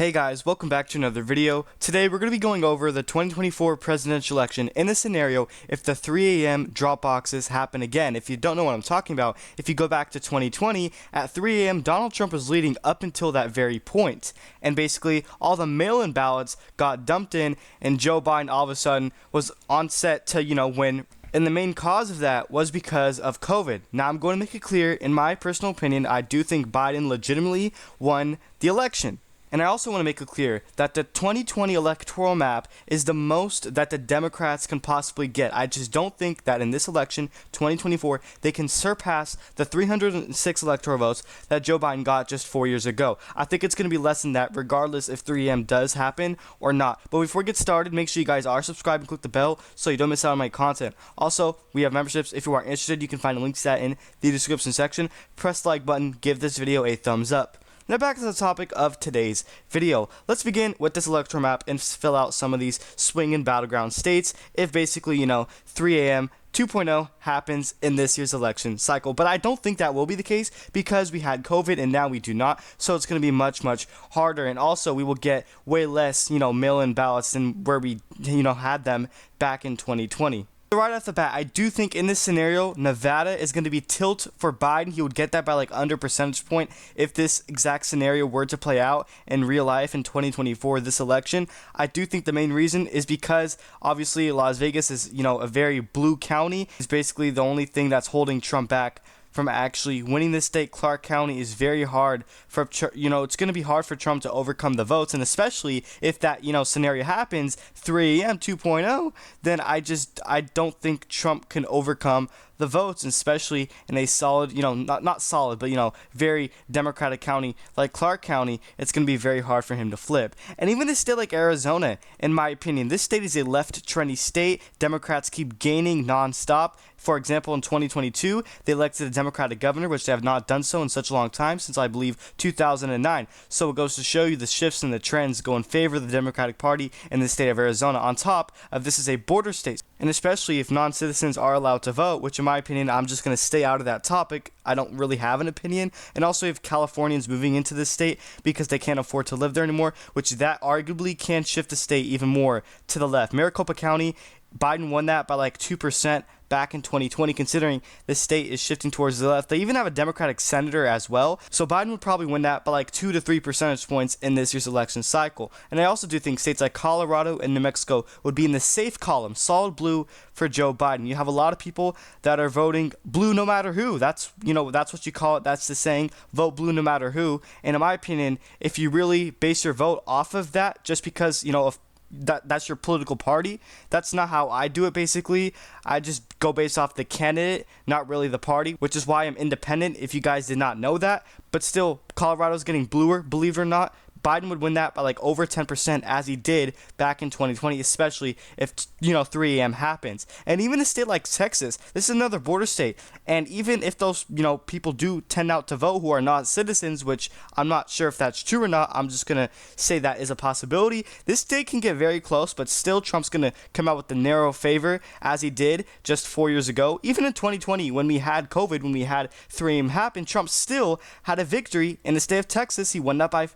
Hey guys, welcome back to another video. Today we're going to be going over the 2024 presidential election in a scenario if the 3 a.m. drop boxes happen again. If you don't know what I'm talking about, if you go back to 2020, at 3 a.m. Donald Trump was leading up until that very point. And basically all the mail-in ballots got dumped in and Joe Biden all of a sudden was on set to, win. And the main cause of that was because of COVID. Now, I'm going to make it clear, in my personal opinion, I do think Biden legitimately won the election. And I also want to make it clear that the 2020 electoral map is the most that the Democrats can possibly get. I just don't think that in this election, 2024, they can surpass the 306 electoral votes that Joe Biden got just 4 years ago. I think it's going to be less than that regardless if 3 a.m. does happen or not. But before we get started, make sure you guys are subscribed and click the bell so you don't miss out on my content. Also, we have memberships. If you are interested, you can find a link to that in the description section. Press the like button, give this video a thumbs up. Now back to the topic of today's video. Let's begin with this electoral map and fill out some of these swing and battleground states if basically, 3 a.m. 2.0 happens in this year's election cycle. But I don't think that will be the case because we had COVID and now we do not. So it's going to be much, much harder. And also we will get way less, mail-in ballots than where we, had them back in 2020. Right off the bat, I do think in this scenario, Nevada is going to be tilt for Biden. He would get that by like under percentage point if this exact scenario were to play out in real life in 2024, this election. I do think the main reason is because obviously Las Vegas is, a very blue county. It's basically the only thing that's holding Trump back from actually winning this state. Clark County is very hard for, it's going to be hard for Trump to overcome the votes. And especially if that, scenario happens, 3 a.m. 2.0, then I don't think Trump can overcome the votes, especially in a solid, not solid, but, very Democratic county like Clark County. It's going to be very hard for him to flip. And even a state like Arizona, in my opinion, this state is a left trendy state. Democrats keep gaining nonstop. For example, in 2022, they elected a Democratic governor, which they have not done so in such a long time, since I believe 2009. So it goes to show you the shifts and the trends go in favor of the Democratic Party in the state of Arizona. On top of this is a border state, and especially if non-citizens are allowed to vote, which in my opinion, I'm just going to stay out of that topic. I don't really have an opinion. And also if Californians moving into this state because they can't afford to live there anymore, which that arguably can shift the state even more to the left. Maricopa County, Biden won that by like 2% back in 2020, considering the state is shifting towards the left. They even have a Democratic senator as well. So Biden would probably win that by like 2 to 3 percentage points in this year's election cycle. And I also do think states like Colorado and New Mexico would be in the safe column, solid blue for Joe Biden. You have a lot of people that are voting blue no matter who. That's what you call it. That's the saying, vote blue no matter who. And in my opinion, if you really base your vote off of that, just because, of that's your political party, that's not how I do it. Basically, I just go based off the candidate, not really the party, which is why I'm independent, if you guys did not know that. But still, Colorado's getting bluer, believe it or not. Biden would win that by like over 10% as he did back in 2020, especially if, 3 a.m. happens. And even a state like Texas, this is another border state. And even if those, people do tend out to vote who are not citizens, which I'm not sure if that's true or not, I'm just going to say that is a possibility. This state can get very close, but still Trump's going to come out with the narrow favor as he did just 4 years ago. Even in 2020, when we had COVID, when we had 3 a.m. happen, Trump still had a victory in the state of Texas. He won that by,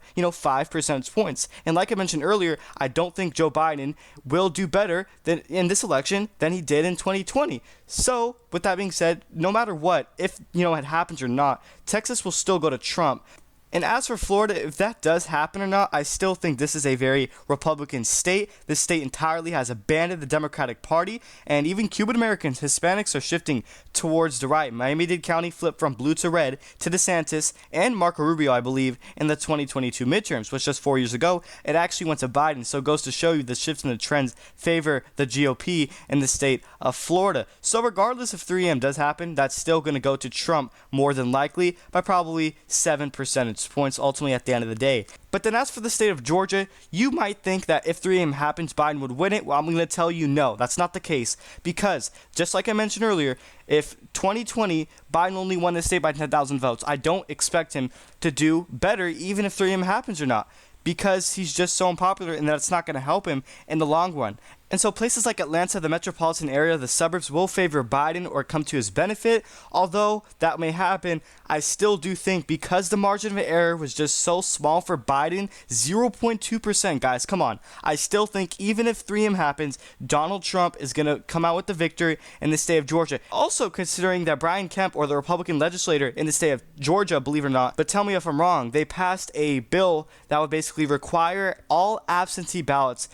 5 percentage points. And like I mentioned earlier, I don't think Joe Biden will do better than in this election than he did in 2020. So with that being said, no matter what, if it happens or not, Texas will still go to Trump. And as for Florida, if that does happen or not, I still think this is a very Republican state. This state entirely has abandoned the Democratic Party, and even Cuban Americans, Hispanics, are shifting towards the right. Miami-Dade County flipped from blue to red to DeSantis and Marco Rubio, I believe, in the 2022 midterms, which just 4 years ago, it actually went to Biden. So it goes to show you the shifts in the trends favor the GOP in the state of Florida. So regardless if 3 a.m. does happen, that's still going to go to Trump more than likely by probably 7 percentage points ultimately at the end of the day. But then as for the state of Georgia, you might think that if 3 a.m. happens, Biden would win it. Well, I'm going to tell you no, that's not the case. Because just like I mentioned earlier, if 2020 Biden only won the state by 10,000 votes, I don't expect him to do better even if 3 a.m. happens or not, because he's just so unpopular and that's not going to help him in the long run. And so places like Atlanta, the metropolitan area, the suburbs will favor Biden or come to his benefit. Although that may happen, I still do think because the margin of error was just so small for Biden, 0.2%, guys, come on. I still think even if 3M happens, Donald Trump is going to come out with the victory in the state of Georgia. Also considering that Brian Kemp, or the Republican legislator in the state of Georgia, believe it or not, but tell me if I'm wrong, they passed a bill that would basically require all absentee ballots,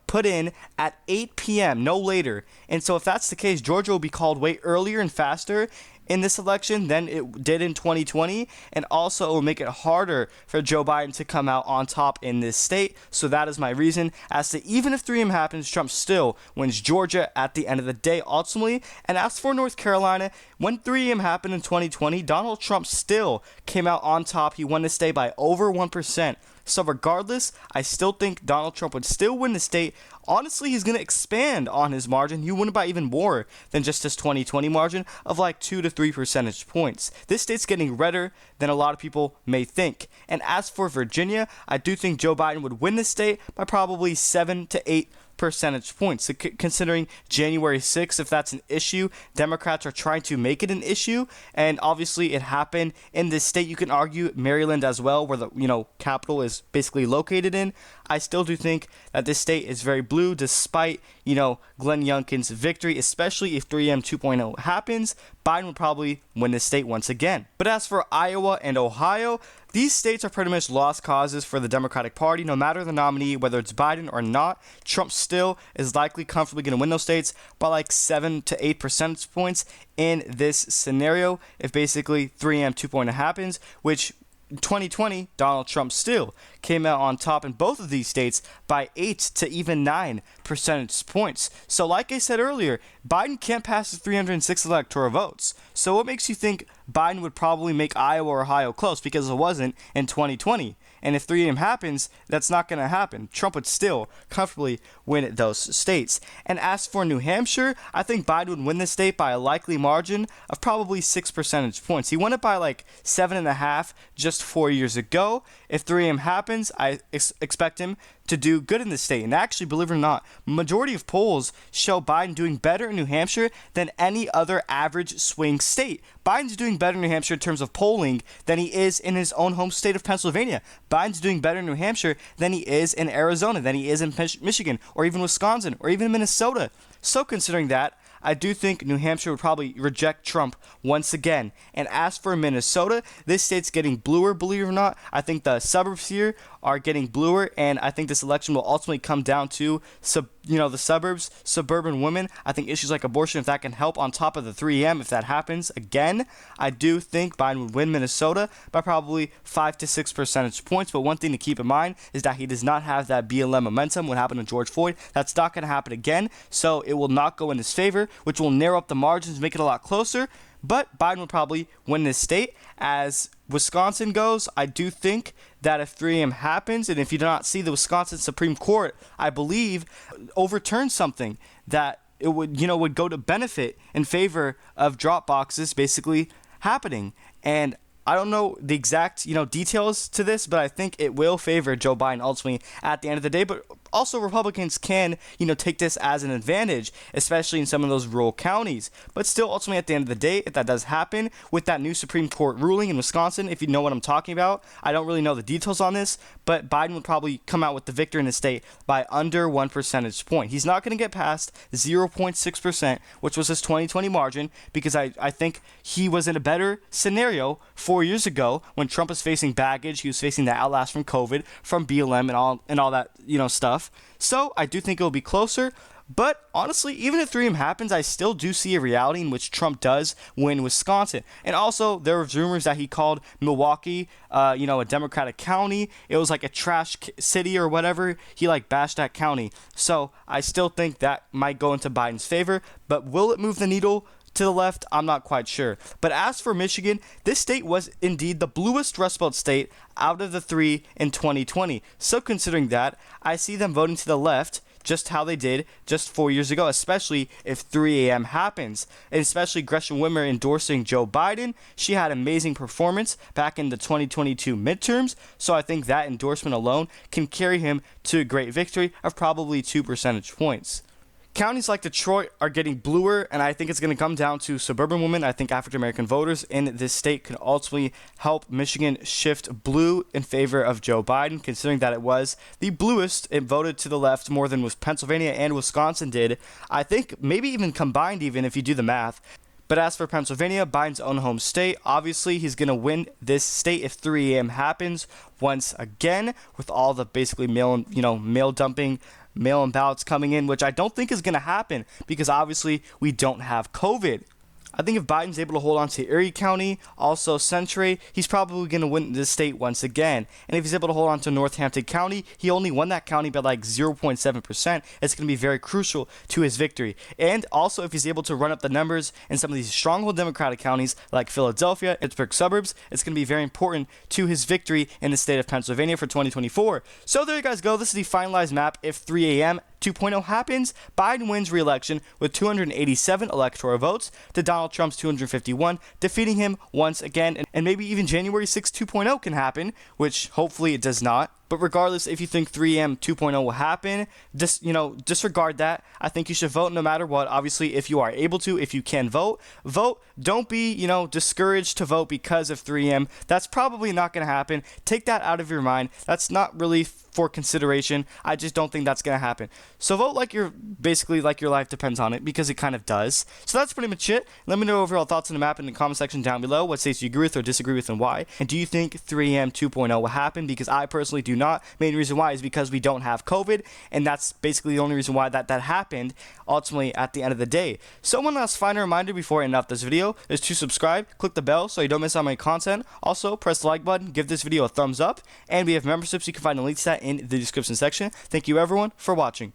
put in at 8 p.m., no later. And so if that's the case, Georgia will be called way earlier and faster in this election than it did in 2020, and also it will make it harder for Joe Biden to come out on top in this state. So that is my reason as to even if 3M happens, Trump still wins Georgia at the end of the day ultimately. And as for North Carolina, when 3M happened in 2020, Donald Trump still came out on top. He won the state by over 1%. So regardless, I still think Donald Trump would still win the state. Honestly, he's going to expand on his margin. He won by even more than just his 2020 margin of like 2 to 3 percentage points. This state's getting redder than a lot of people may think. And as for Virginia, I do think Joe Biden would win the state by probably 7 to 8 percentage points. So considering January 6th, if that's an issue, Democrats are trying to make it an issue, and obviously it happened in this state. You can argue Maryland as well, where the capital is basically located in. I still do think that this state is very blue, despite Glenn Youngkin's victory, especially if 3M 2.0 happens. Biden would probably win this state once again. But as for Iowa and Ohio, these states are pretty much lost causes for the Democratic Party. No matter the nominee, whether it's Biden or not, Trump still is likely comfortably going to win those states by like 7 to 8 percentage points in this scenario if basically 3M 2.0 happens, which 2020, Donald Trump still came out on top in both of these states by 8 to even 9 percentage points. So like I said earlier, Biden can't pass the 306 electoral votes. So what makes you think Biden would probably make Iowa or Ohio close? Because it wasn't in 2020. And if 3M happens, that's not going to happen. Trump would still comfortably win those states. And as for New Hampshire, I think Biden would win the state by a likely margin of probably 6 percentage points. He won it by like 7.5 just 4 years ago. If 3M happens, I expect him to do good in the state. And actually, believe it or not, majority of polls show Biden doing better in New Hampshire than any other average swing state. Biden's doing better in New Hampshire in terms of polling than he is in his own home state of Pennsylvania. Biden's doing better in New Hampshire than he is in Arizona, than he is in Michigan, or even Wisconsin, or even Minnesota. So considering that, I do think New Hampshire would probably reject Trump once again. And as for Minnesota, this state's getting bluer, believe it or not. I think the suburbs here are getting bluer, and I think this election will ultimately come down to the suburbs, suburban women. I think issues like abortion, if that can help on top of the 3M, if that happens again, I do think Biden would win Minnesota by probably 5 to 6 percentage points. But one thing to keep in mind is that he does not have that BLM momentum. What happened to George Floyd, that's not going to happen again. So it will not go in his favor, which will narrow up the margins, make it a lot closer. But Biden will probably win this state. As Wisconsin goes, I do think that if 3M happens, and if you do not see the Wisconsin Supreme Court, I believe, overturn something that it would go to benefit in favor of drop boxes basically happening. And I don't know the exact, details to this, but I think it will favor Joe Biden ultimately at the end of the day. But also Republicans can, take this as an advantage, especially in some of those rural counties. But still, ultimately, at the end of the day, if that does happen with that new Supreme Court ruling in Wisconsin, if you know what I'm talking about, I don't really know the details on this, but Biden would probably come out with the victor in the state by under 1 percentage point. He's not going to get past 0.6%, which was his 2020 margin, because I think he was in a better scenario 4 years ago when Trump was facing baggage. He was facing the outlast from COVID, from BLM, and all that, stuff. So I do think it will be closer. But honestly, even if 3M happens, I still do see a reality in which Trump does win Wisconsin. And also, there were rumors that he called Milwaukee, a Democratic county. It was like a trash city or whatever. He bashed that county. So I still think that might go into Biden's favor. But will it move the needle to the left? I'm not quite sure. But as for Michigan, this state was indeed the bluest Rust Belt state out of the three in 2020. So considering that, I see them voting to the left just how they did just 4 years ago, especially if 3 a.m. happens. And especially Gresham Wimmer endorsing Joe Biden. She had amazing performance back in the 2022 midterms, so I think that endorsement alone can carry him to a great victory of probably 2 percentage points. Counties like Detroit are getting bluer, and I think it's going to come down to suburban women. I think African American voters in this state can ultimately help Michigan shift blue in favor of Joe Biden, considering that it was the bluest. It voted to the left more than was Pennsylvania and Wisconsin did. I think maybe even combined, even if you do the math. But as for Pennsylvania, Biden's own home state, obviously he's going to win this state if 3 a.m. happens once again, with all the basically mail dumping, mail-in ballots coming in, which I don't think is going to happen because obviously we don't have COVID. I think if Biden's able to hold on to Erie County, also Century, he's probably going to win this state once again. And if he's able to hold on to Northampton County, he only won that county by like 0.7%. It's going to be very crucial to his victory. And also if he's able to run up the numbers in some of these stronghold Democratic counties like Philadelphia, Pittsburgh suburbs, it's going to be very important to his victory in the state of Pennsylvania for 2024. So there you guys go. This is the finalized map if 3 a.m. 2.0 happens. Biden wins re-election with 287 electoral votes to Donald Trump's 251, defeating him once again. And maybe even January 6 2.0 can happen, which hopefully it does not. But regardless, if you think 3M 2.0 will happen, disregard that. I think you should vote no matter what. Obviously, if you are able to, if you can vote. Don't be, discouraged to vote because of 3M. That's probably not going to happen. Take that out of your mind. That's not really for consideration. I just don't think that's going to happen. So vote like your life depends on it, because it kind of does. So that's pretty much it. Let me know your overall thoughts on the map in the comment section down below. What states you agree with or disagree with and why? And do you think 3M 2.0 will happen? Because I personally do not. Main reason why is because we don't have COVID, and that's basically the only reason why that happened ultimately at the end of the day. So one last final reminder before I end off this video is to subscribe, click the bell so you don't miss out on my content. Also, press the like button, give this video a thumbs up, and we have memberships you can find the links to that in the description section. Thank you everyone for watching.